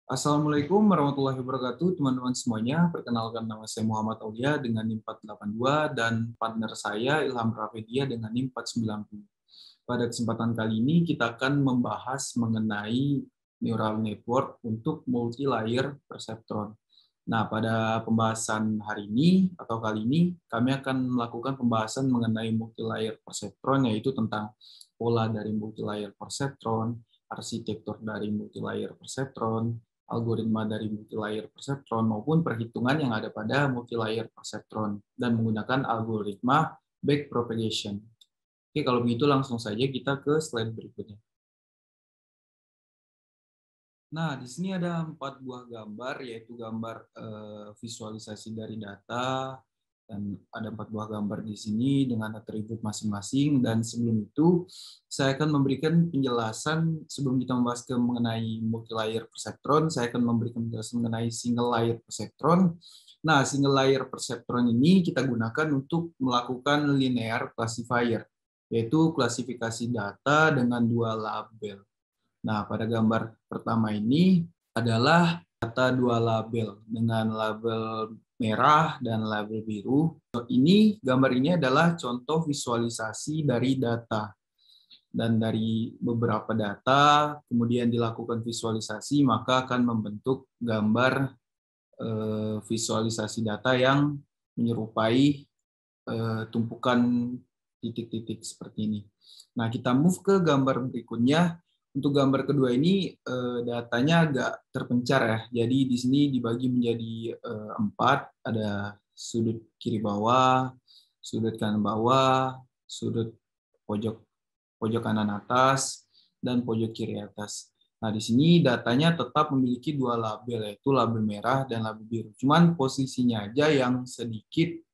Assalamualaikum warahmatullahi wabarakatuh, teman-teman semuanya. Perkenalkan, nama saya Muhammad Aulia dengan NIM 482 dan partner saya Ilham Rafedia dengan NIM 490. Pada kesempatan kali ini kita akan membahas mengenai neural network untuk multi-layer perceptron. Nah, pada pembahasan hari ini atau kali ini kami akan melakukan pembahasan mengenai multi-layer perceptron, yaitu tentang pola dari multi-layer perceptron, arsitektur dari multi-layer perceptron, algoritma dari multi-layer perceptron, maupun perhitungan yang ada pada multi-layer perceptron dan menggunakan algoritma backpropagation. Oke, kalau begitu langsung saja kita ke slide berikutnya. Nah, di sini ada 4 buah gambar, yaitu gambar visualisasi dari data, dan ada 4 buah gambar di sini dengan atribut masing-masing. Dan sebelum itu, saya akan memberikan penjelasan sebelum kita membahas mengenai multi-layer perceptron, saya akan memberikan penjelasan mengenai single layer perceptron. Nah, single layer perceptron ini kita gunakan untuk melakukan linear classifier, yaitu klasifikasi data dengan 2 label. Nah, pada gambar pertama ini adalah data 2 label dengan label merah dan label biru. Gambar ini adalah contoh visualisasi dari data. Dan dari beberapa data, kemudian dilakukan visualisasi, maka akan membentuk gambar visualisasi data yang menyerupai tumpukan titik-titik seperti ini. Nah, kita move ke gambar berikutnya. Untuk gambar kedua ini datanya agak terpencar ya. Jadi di sini dibagi menjadi 4, ada sudut kiri bawah, sudut kanan bawah, sudut pojok kanan atas, dan pojok kiri atas. Nah, di sini datanya tetap memiliki 2 label, yaitu label merah dan label biru. Cuman posisinya aja yang sedikit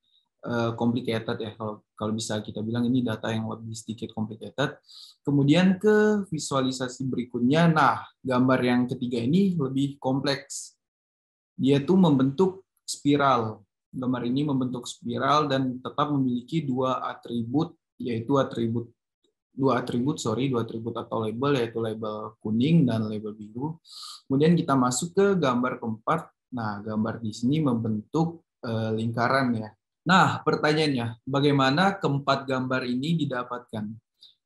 complicated ya, kalau bisa kita bilang ini data yang lebih sedikit complicated. Kemudian ke visualisasi berikutnya, nah gambar yang ketiga ini lebih kompleks. Dia tuh membentuk spiral. Gambar ini membentuk spiral dan tetap memiliki 2 atribut, yaitu dua atribut atau label, yaitu label kuning dan label biru. Kemudian kita masuk ke gambar keempat. Nah, gambar di sini membentuk lingkaran ya. Nah, pertanyaannya, bagaimana keempat gambar ini didapatkan?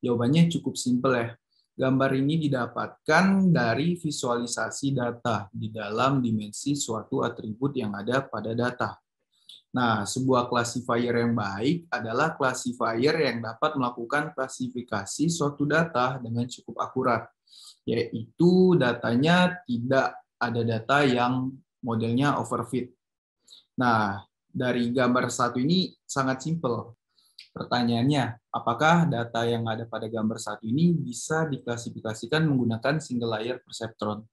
Jawabannya cukup simpel ya. Gambar ini didapatkan dari visualisasi data di dalam dimensi suatu atribut yang ada pada data. Nah, sebuah classifier yang baik adalah classifier yang dapat melakukan klasifikasi suatu data dengan cukup akurat, yaitu datanya tidak ada data yang modelnya overfit. Nah, dari gambar satu ini sangat simpel. Pertanyaannya, apakah data yang ada pada gambar satu ini bisa diklasifikasikan menggunakan single layer perceptron?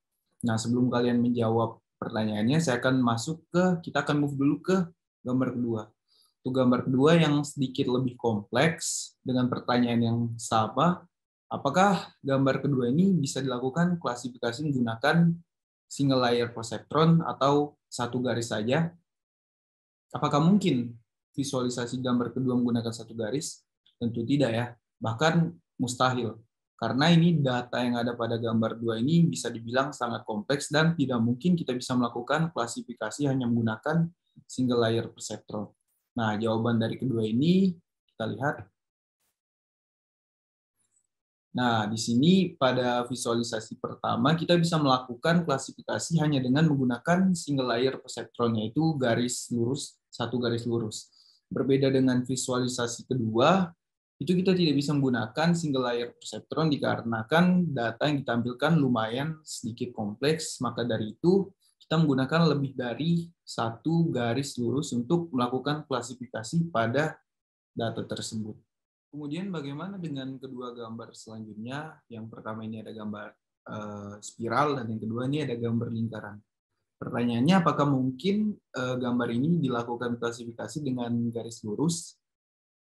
Nah, sebelum kalian menjawab pertanyaannya, kita akan move dulu ke gambar kedua. Untuk gambar kedua yang sedikit lebih kompleks dengan pertanyaan yang sama, apakah gambar kedua ini bisa dilakukan klasifikasi menggunakan single layer perceptron atau satu garis saja? Apakah mungkin visualisasi gambar kedua menggunakan satu garis? Tentu tidak ya, bahkan mustahil. Karena ini data yang ada pada gambar dua ini bisa dibilang sangat kompleks dan tidak mungkin kita bisa melakukan klasifikasi hanya menggunakan single layer perceptron. Nah, jawaban dari kedua ini kita lihat. Nah, di sini pada visualisasi pertama kita bisa melakukan klasifikasi hanya dengan menggunakan single layer perceptron, yaitu satu garis lurus. Berbeda dengan visualisasi kedua, itu kita tidak bisa menggunakan single layer perceptron dikarenakan data yang ditampilkan lumayan sedikit kompleks, maka dari itu kita menggunakan lebih dari satu garis lurus untuk melakukan klasifikasi pada data tersebut. Kemudian bagaimana dengan kedua gambar selanjutnya? Yang pertama ini ada gambar spiral dan yang kedua ini ada gambar lingkaran. Pertanyaannya, apakah mungkin gambar ini dilakukan klasifikasi dengan garis lurus?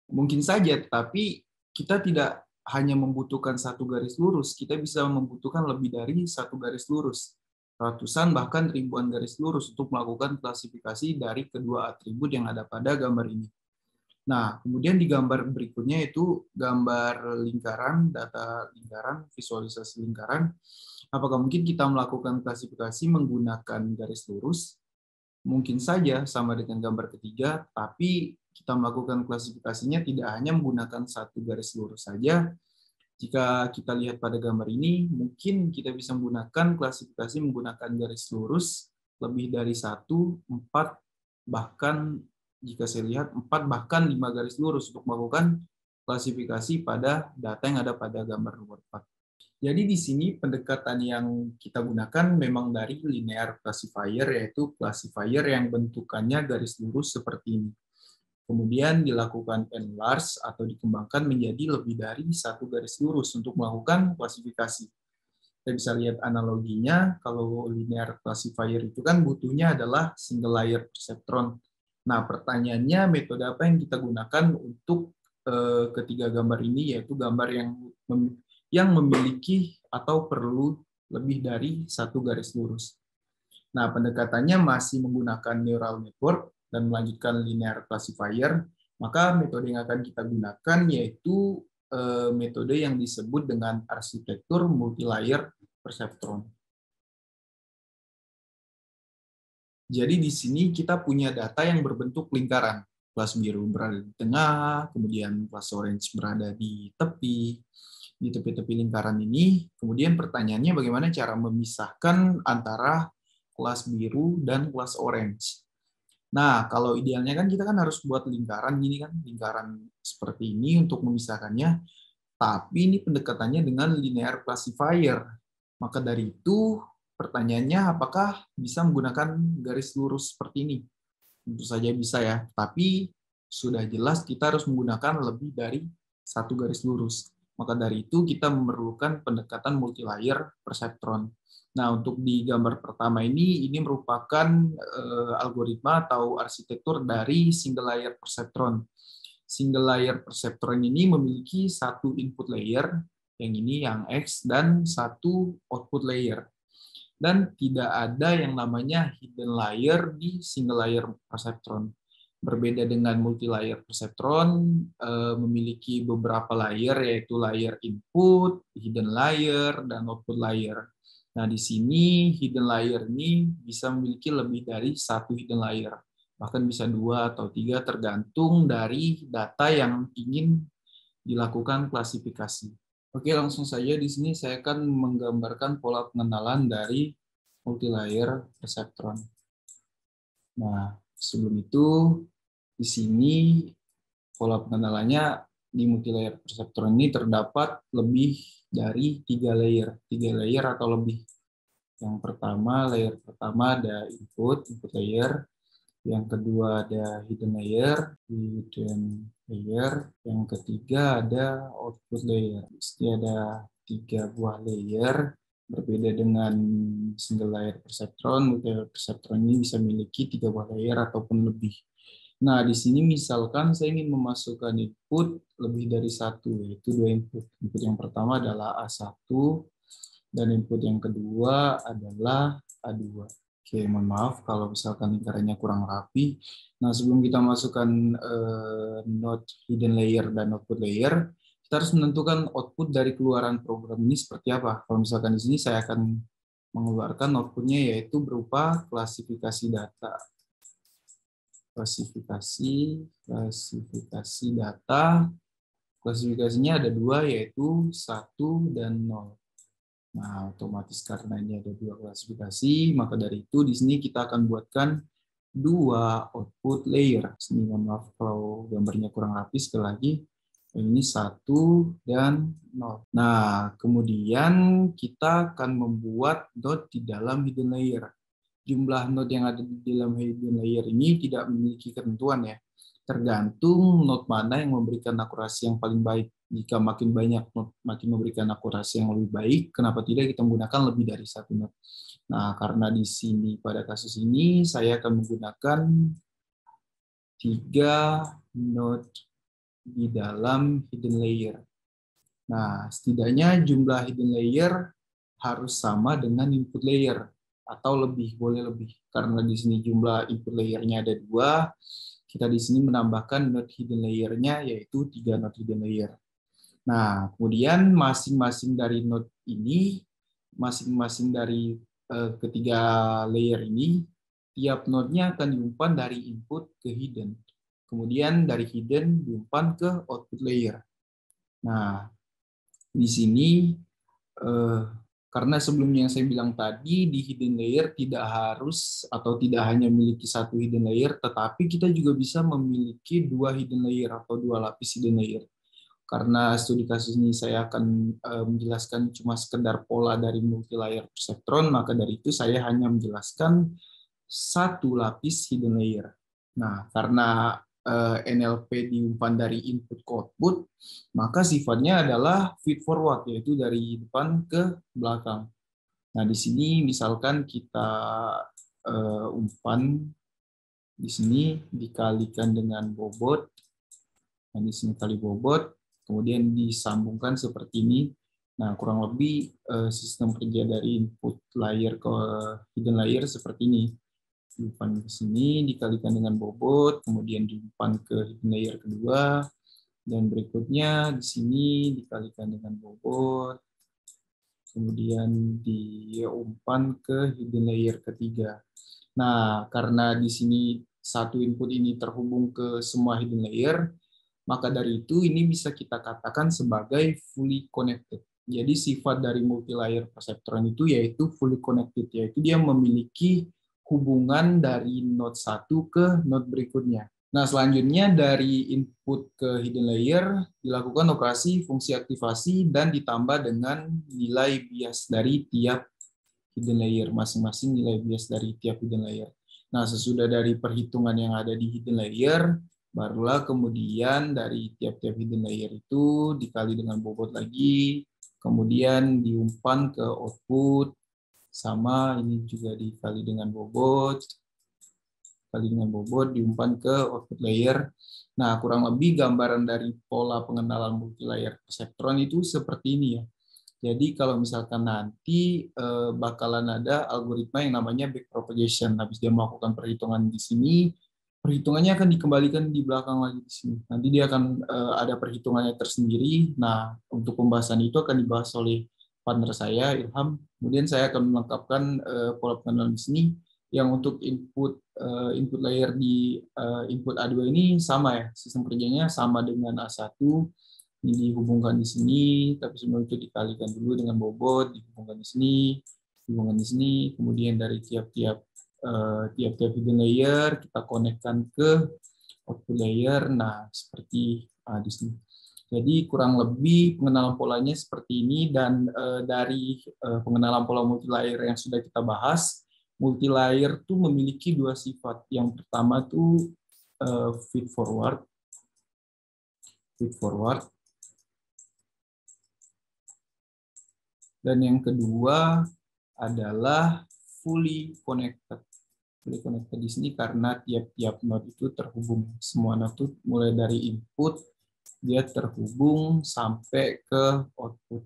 Mungkin saja, tapi kita tidak hanya membutuhkan satu garis lurus, kita bisa membutuhkan lebih dari satu garis lurus. Ratusan bahkan ribuan garis lurus untuk melakukan klasifikasi dari kedua atribut yang ada pada gambar ini. Nah, kemudian di gambar berikutnya itu gambar lingkaran, data lingkaran, visualisasi lingkaran. Apakah mungkin kita melakukan klasifikasi menggunakan garis lurus? Mungkin saja sama dengan gambar ketiga, tapi kita melakukan klasifikasinya tidak hanya menggunakan satu garis lurus saja. Jika kita lihat pada gambar ini, mungkin kita bisa menggunakan klasifikasi menggunakan garis lurus lebih dari 1, 4, bahkan jika saya lihat 4 bahkan 5 garis lurus untuk melakukan klasifikasi pada data yang ada pada gambar nomor 4. Jadi di sini pendekatan yang kita gunakan memang dari linear classifier, yaitu classifier yang bentukannya garis lurus seperti ini. Kemudian dilakukan enlarge atau dikembangkan menjadi lebih dari satu garis lurus untuk melakukan klasifikasi. Kita bisa lihat analoginya, kalau linear classifier itu kan butuhnya adalah single layer perceptron. Nah, pertanyaannya metode apa yang kita gunakan untuk ketiga gambar ini, yaitu gambar yang memiliki atau perlu lebih dari satu garis lurus. Nah, pendekatannya masih menggunakan neural network dan melanjutkan linear classifier, maka metode yang akan kita gunakan yaitu metode yang disebut dengan arsitektur multilayer perceptron. Jadi di sini kita punya data yang berbentuk lingkaran. Kelas biru berada di tengah, kemudian kelas orange berada di tepi-tepi lingkaran ini. Kemudian pertanyaannya bagaimana cara memisahkan antara kelas biru dan kelas orange. Nah, kalau idealnya kan kita kan harus buat lingkaran gini kan, lingkaran seperti ini untuk memisahkannya. Tapi ini pendekatannya dengan linear classifier. Maka dari itu, pertanyaannya apakah bisa menggunakan garis lurus seperti ini? Tentu saja bisa ya, tapi sudah jelas kita harus menggunakan lebih dari satu garis lurus. Maka dari itu kita memerlukan pendekatan multilayer perceptron. Nah, untuk di gambar pertama ini merupakan algoritma atau arsitektur dari single layer perceptron. Single layer perceptron ini memiliki satu input layer, yang ini yang X, dan satu output layer. Dan tidak ada yang namanya hidden layer di single layer perceptron. Berbeda dengan multi-layer perceptron, memiliki beberapa layer, yaitu layer input, hidden layer, dan output layer. Nah, di sini hidden layer ini bisa memiliki lebih dari satu hidden layer. Bahkan bisa 2 atau 3 tergantung dari data yang ingin dilakukan klasifikasi. Oke, langsung saja di sini saya akan menggambarkan pola pengenalan dari multilayer perceptron. Nah, sebelum itu di sini pola pengenalannya di multilayer perceptron ini terdapat lebih dari 3 layer atau lebih. Yang pertama, layer pertama ada input layer. Yang kedua ada hidden layer, yang ketiga ada output layer. Jadi ada 3 buah layer, berbeda dengan single layer perceptron. Multilayer perceptron ini bisa memiliki 3 buah layer ataupun lebih. Nah, di sini misalkan saya ingin memasukkan input lebih dari satu, yaitu 2 input. Input yang pertama adalah A1, dan input yang kedua adalah A2. Oke, mohon maaf kalau misalkan lingkarannya kurang rapi. Nah, sebelum kita masukkan node hidden layer dan output layer, kita harus menentukan output dari keluaran program ini seperti apa. Kalau misalkan di sini saya akan mengeluarkan outputnya yaitu berupa klasifikasi data. Klasifikasi data. Klasifikasinya ada 2, yaitu 1 dan 0. Nah, otomatis karena ini ada 2 klasifikasi, maka dari itu di sini kita akan buatkan 2 output layer. Sini mohon maaf kalau gambarnya kurang rapi, sekali lagi. Ini 1 dan 0. Nah, kemudian kita akan membuat node di dalam hidden layer. Jumlah node yang ada di dalam hidden layer ini tidak memiliki ketentuan ya. Tergantung node mana yang memberikan akurasi yang paling baik. Jika makin banyak node makin memberikan akurasi yang lebih baik, kenapa tidak kita menggunakan lebih dari satu node. Nah, karena di sini pada kasus ini saya akan menggunakan 3 node di dalam hidden layer. Nah, setidaknya jumlah hidden layer harus sama dengan input layer, atau lebih, boleh lebih. Karena di sini jumlah input layernya ada 2, kita di sini menambahkan node hidden layer-nya, yaitu 3 node hidden layer. Nah, kemudian masing-masing dari node ini, masing-masing dari ketiga layer ini, tiap node-nya akan diumpan dari input ke hidden. Kemudian dari hidden diumpan ke output layer. Nah, di sini karena sebelumnya yang saya bilang tadi, di hidden layer tidak harus atau tidak hanya memiliki satu hidden layer, tetapi kita juga bisa memiliki 2 hidden layer atau 2 lapis hidden layer. Karena studi kasus ini saya akan menjelaskan cuma sekedar pola dari multi-layer perseptron, maka dari itu saya hanya menjelaskan satu lapis hidden layer. Nah, karena NLP diumpan dari input ke output, maka sifatnya adalah feed forward, yaitu dari depan ke belakang. Nah, di sini misalkan kita umpan di sini dikalikan dengan bobot. Nah, di sini kali bobot, kemudian disambungkan seperti ini. Nah, kurang lebih sistem kerja dari input layer ke hidden layer seperti ini. Diumpan ke sini, dikalikan dengan bobot, kemudian diumpan ke hidden layer kedua, dan berikutnya di sini dikalikan dengan bobot, kemudian diumpan ke hidden layer ketiga. Nah, karena di sini satu input ini terhubung ke semua hidden layer, maka dari itu ini bisa kita katakan sebagai fully connected. Jadi sifat dari multi-layer perceptron itu yaitu fully connected, yaitu dia memiliki hubungan dari node 1 ke node berikutnya. Nah, selanjutnya dari input ke hidden layer dilakukan operasi fungsi aktivasi dan ditambah dengan nilai bias dari tiap hidden layer, masing-masing nilai bias dari tiap hidden layer. Nah, sesudah dari perhitungan yang ada di hidden layer, barulah kemudian dari tiap-tiap hidden layer itu dikali dengan bobot lagi, kemudian diumpan ke output, sama ini juga dikali dengan bobot, diumpan ke output layer. Nah, kurang lebih gambaran dari pola pengenalan multi-layer perseptron itu seperti ini ya. Jadi kalau misalkan nanti bakalan ada algoritma yang namanya backpropagation. Habis dia melakukan perhitungan di sini, perhitungannya akan dikembalikan di belakang lagi di sini. Nanti dia akan ada perhitungannya tersendiri. Nah, untuk pembahasan itu akan dibahas oleh partner saya, Ilham. Kemudian saya akan melengkapkan pola pengenalan di sini. Yang untuk input layer di input A2 ini sama ya, sistem kerjanya sama dengan A1. Ini dihubungkan di sini, tapi sebelum itu dikalikan dulu dengan bobot, dihubungkan di sini, kemudian dari tiap-tiap hidden layer kita konekkan ke output layer. Nah, seperti di sini. Jadi kurang lebih pengenalan polanya seperti ini, dan dari pengenalan pola multilayer yang sudah kita bahas, multilayer itu memiliki 2 sifat. Yang pertama itu feed forward, dan yang kedua adalah fully connected. Fully connected di sini karena tiap-tiap node itu terhubung. Semua node itu mulai dari input dia terhubung sampai ke output.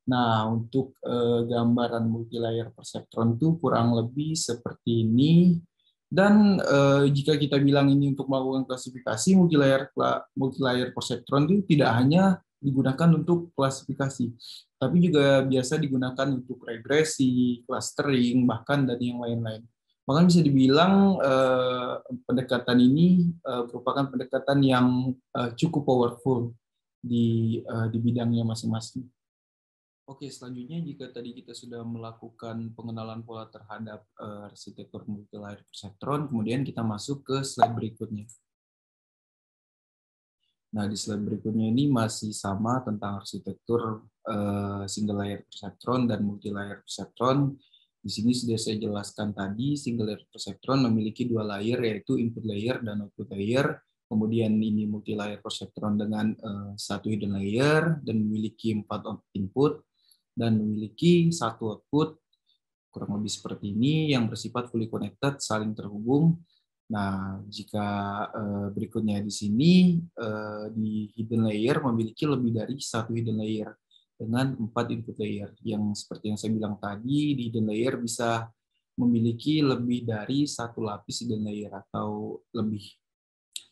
Nah, untuk gambaran multilayer perceptron itu kurang lebih seperti ini. Dan jika kita bilang ini untuk melakukan klasifikasi, multilayer perceptron itu tidak hanya digunakan untuk klasifikasi, tapi juga biasa digunakan untuk regresi, clustering, bahkan dan yang lain-lain. Bahkan bisa dibilang pendekatan ini merupakan pendekatan yang cukup powerful di bidangnya masing-masing. Oke, selanjutnya jika tadi kita sudah melakukan pengenalan pola terhadap arsitektur multilayer perseptron, kemudian kita masuk ke slide berikutnya. Nah, di slide berikutnya ini masih sama tentang arsitektur single layer perseptron dan multilayer perseptron. Di sini sudah saya jelaskan tadi, single layer perseptron memiliki 2 layer, yaitu input layer dan output layer. Kemudian ini multilayer perseptron dengan 1 hidden layer dan memiliki 4 input dan memiliki 1 output, kurang lebih seperti ini, yang bersifat fully connected, saling terhubung. Nah, jika berikutnya di sini, di hidden layer memiliki lebih dari 1 hidden layer dengan 4 input layer. Yang seperti yang saya bilang tadi, di hidden layer bisa memiliki lebih dari 1 lapis hidden layer atau lebih.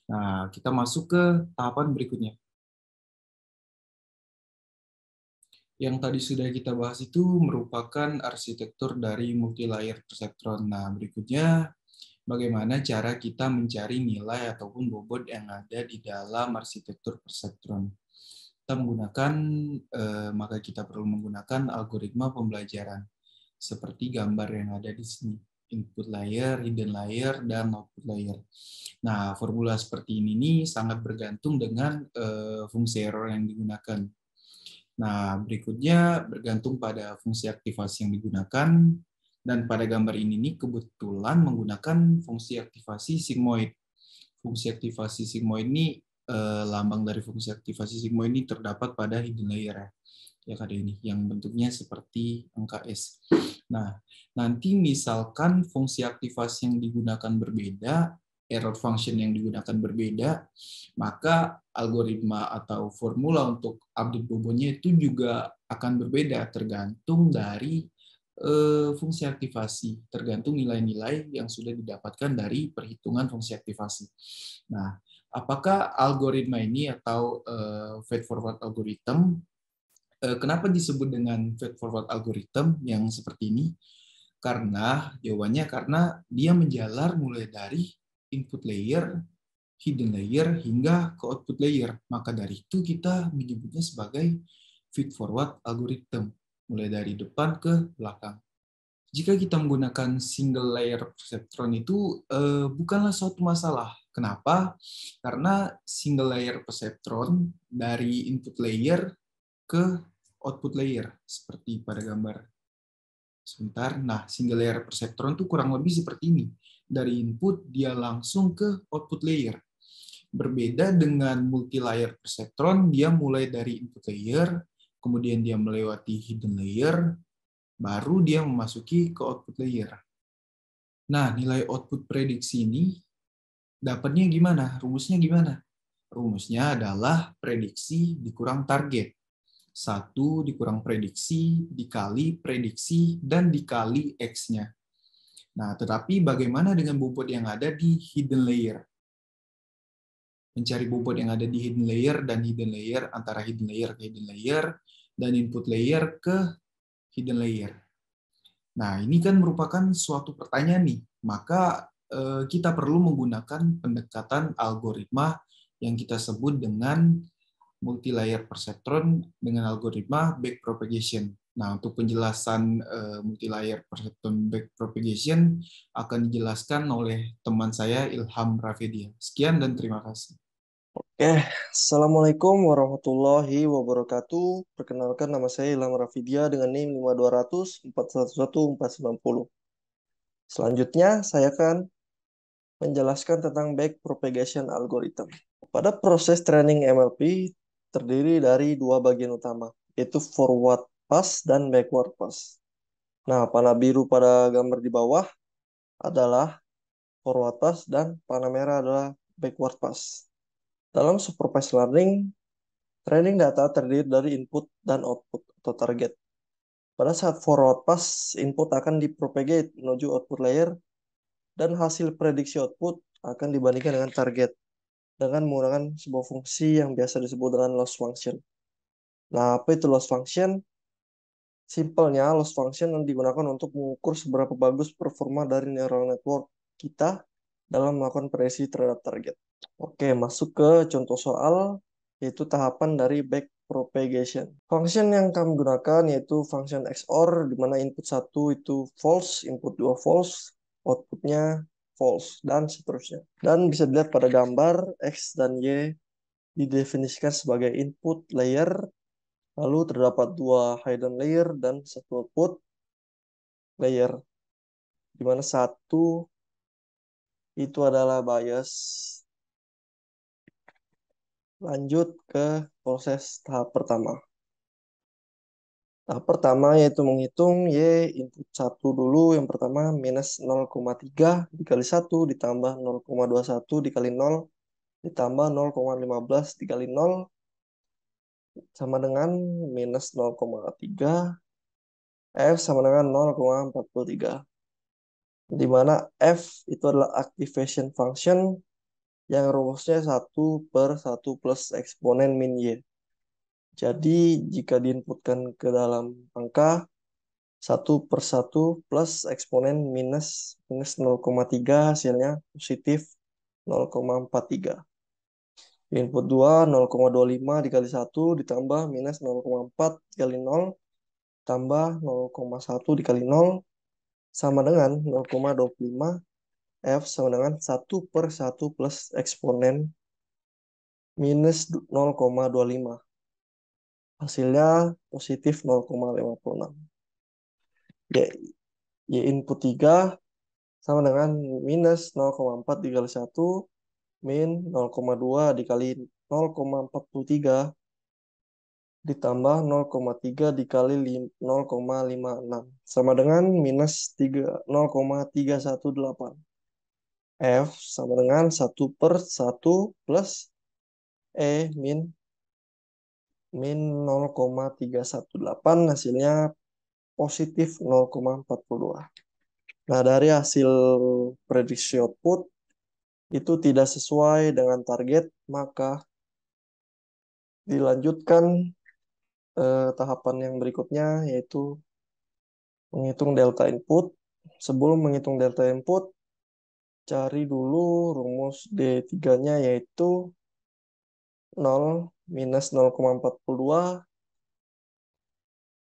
Nah, kita masuk ke tahapan berikutnya. Yang tadi sudah kita bahas itu merupakan arsitektur dari multi-layer perceptron. Nah, berikutnya bagaimana cara kita mencari nilai ataupun bobot yang ada di dalam arsitektur perceptron. Kita menggunakan, maka kita perlu menggunakan algoritma pembelajaran seperti gambar yang ada di sini. Input layer, hidden layer, dan output layer. Nah, formula seperti ini nih sangat bergantung dengan fungsi error yang digunakan. Nah, berikutnya bergantung pada fungsi aktivasi yang digunakan, dan pada gambar ini nih kebetulan menggunakan fungsi aktivasi sigmoid. Fungsi aktivasi sigmoid ini, lambang dari fungsi aktivasi sigmoid ini terdapat pada hidden layer ya. Ya, ada ini yang bentuknya seperti angka S. Nah, nanti misalkan fungsi aktivasi yang digunakan berbeda, error function yang digunakan berbeda, maka algoritma atau formula untuk update bobotnya itu juga akan berbeda tergantung dari fungsi aktivasi, tergantung nilai-nilai yang sudah didapatkan dari perhitungan fungsi aktivasi. Nah, apakah algoritma ini atau feed forward algorithm, kenapa disebut dengan feed forward algorithm yang seperti ini? Karena jawabannya karena dia menjalar mulai dari input layer, hidden layer, hingga ke output layer. Maka dari itu kita menyebutnya sebagai feed forward algorithm, mulai dari depan ke belakang. Jika kita menggunakan single layer perceptron itu bukanlah suatu masalah. Kenapa? Karena single layer perceptron dari input layer ke output layer, seperti pada gambar. Sebentar. Nah, single layer perceptron itu kurang lebih seperti ini. Dari input, dia langsung ke output layer. Berbeda dengan multi layer perceptron, dia mulai dari input layer, kemudian dia melewati hidden layer, baru dia memasuki ke output layer. Nah, nilai output prediksi ini dapatnya gimana? Rumusnya gimana? Rumusnya adalah prediksi dikurang target. 1 dikurang prediksi, dikali prediksi, dan dikali X-nya. Nah, tetapi bagaimana dengan bobot yang ada di hidden layer? Mencari bobot yang ada di hidden layer dan hidden layer, antara hidden layer ke hidden layer, dan input layer ke hidden layer. Nah, ini kan merupakan suatu pertanyaan nih. Maka kita perlu menggunakan pendekatan algoritma yang kita sebut dengan multi-layer perceptron dengan algoritma backpropagation. Nah, untuk penjelasan multi-layer perceptron backpropagation akan dijelaskan oleh teman saya Ilham Rafedia. Sekian dan terima kasih. Oke, Assalamualaikum warahmatullahi wabarakatuh. Perkenalkan nama saya Ilham Rafidia dengan NIM 5200 411 490. Selanjutnya, saya akan menjelaskan tentang backpropagation algorithm. Pada proses training MLP terdiri dari dua bagian utama, yaitu forward pass dan backward pass. Nah, panah biru pada gambar di bawah adalah forward pass dan panah merah adalah backward pass. Dalam supervised learning, training data terdiri dari input dan output atau target. Pada saat forward pass, input akan dipropagate menuju output layer dan hasil prediksi output akan dibandingkan dengan target dengan menggunakan sebuah fungsi yang biasa disebut dengan loss function. Nah, apa itu loss function? Simpelnya, loss function yang digunakan untuk mengukur seberapa bagus performa dari neural network kita dalam melakukan prediksi terhadap target. Oke, masuk ke contoh soal, yaitu tahapan dari backpropagation. Function yang kami gunakan yaitu function XOR, di mana input 1 itu false, input 2 false, outputnya false, dan seterusnya. Dan bisa dilihat pada gambar, X dan Y didefinisikan sebagai input layer, lalu terdapat dua hidden layer dan satu output layer, di mana satu itu adalah bias. Lanjut ke proses tahap pertama. Tahap pertama yaitu menghitung Y input 1 dulu. Yang pertama minus 0,3 dikali 1 ditambah 0,21 dikali 0 ditambah 0,15 dikali 0 sama dengan minus 0,3. F sama dengan 0,43. Di mana F itu adalah activation function yang rumusnya 1/1 plus eksponen min Y. Jadi jika diinputkan ke dalam angka 1/1 plus eksponen minus 0,3 hasilnya positif 0,43. Input 2 0,25 dikali 1 ditambah minus 0,4 dikali 0 tambah 0,1 dikali 0 sama dengan 0,25. F sama dengan 1/1 plus eksponen minus 0,25. Hasilnya positif 0,56. Y, Y input 3 sama dengan minus 0,4 dikali 1 min 0,2 dikali 0,43 ditambah 0,3 dikali 0,56 sama dengan minus 0,318. F sama dengan 1/1 plus E min 0,318 hasilnya positif 0,42. Nah, dari hasil prediksi output itu tidak sesuai dengan target, maka dilanjutkan tahapan yang berikutnya, yaitu menghitung delta input. Sebelum menghitung delta input, cari dulu rumus D3-nya, yaitu 0 minus 0,42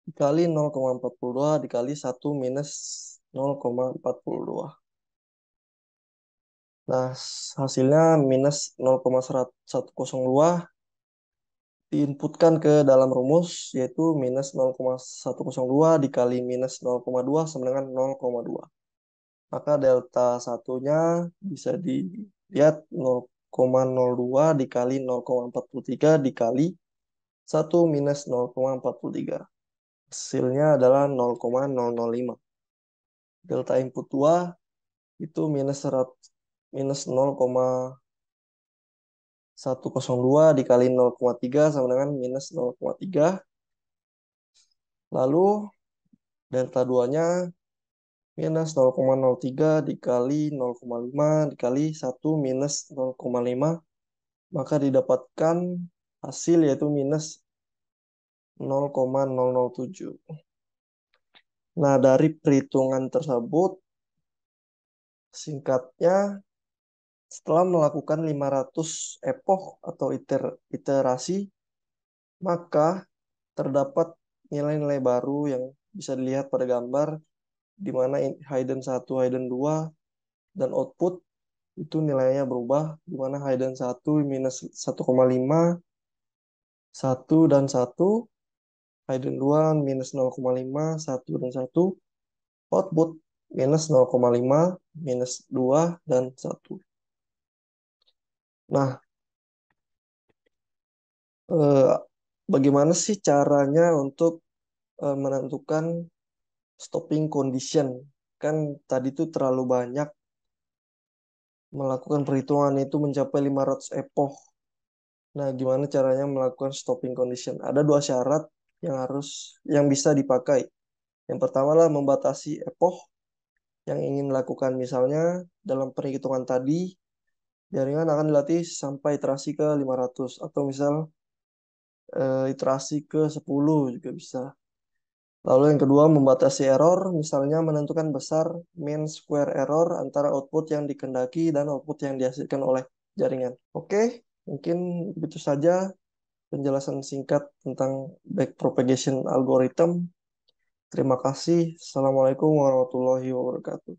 dikali 0,42 dikali 1 minus 0,42. Nah, hasilnya minus 0,102 diinputkan ke dalam rumus, yaitu minus 0,102 dikali minus 0,2 sama dengan 0,2. Maka delta satunya bisa dilihat 0,02 dikali 0,43 dikali 1 minus 0,43. Hasilnya adalah 0,005. Delta input 2 itu minus 0,102 dikali 0,3 sama dengan minus 0,3. Lalu delta 2-nya minus 0,03 dikali 0,5 dikali 1 minus 0,5. Maka didapatkan hasil yaitu minus 0,007. Nah, dari perhitungan tersebut, singkatnya, setelah melakukan 500 epoch atau iterasi, maka terdapat nilai-nilai baru yang bisa dilihat pada gambar, di mana hidden 1, hidden 2, dan output itu nilainya berubah, di mana hidden 1 minus 1,5, 1 dan 1, hidden 2 minus 0,5, 1 dan 1, output minus 0,5, minus 2, dan 1. Nah, bagaimana sih caranya untuk menentukan stopping condition? Kan tadi tuh terlalu banyak melakukan perhitungan itu mencapai 500 epoch. Nah, gimana caranya melakukan stopping condition? Ada dua syarat yang bisa dipakai. Yang pertama lah membatasi epoch yang ingin melakukan. Misalnya dalam perhitungan tadi jaringan akan dilatih sampai iterasi ke 500 atau misal iterasi ke 10 juga bisa. Lalu yang kedua membatasi error, misalnya menentukan besar mean square error antara output yang dikendaki dan output yang dihasilkan oleh jaringan. Oke, mungkin begitu saja penjelasan singkat tentang backpropagation algorithm. Terima kasih. Assalamualaikum warahmatullahi wabarakatuh.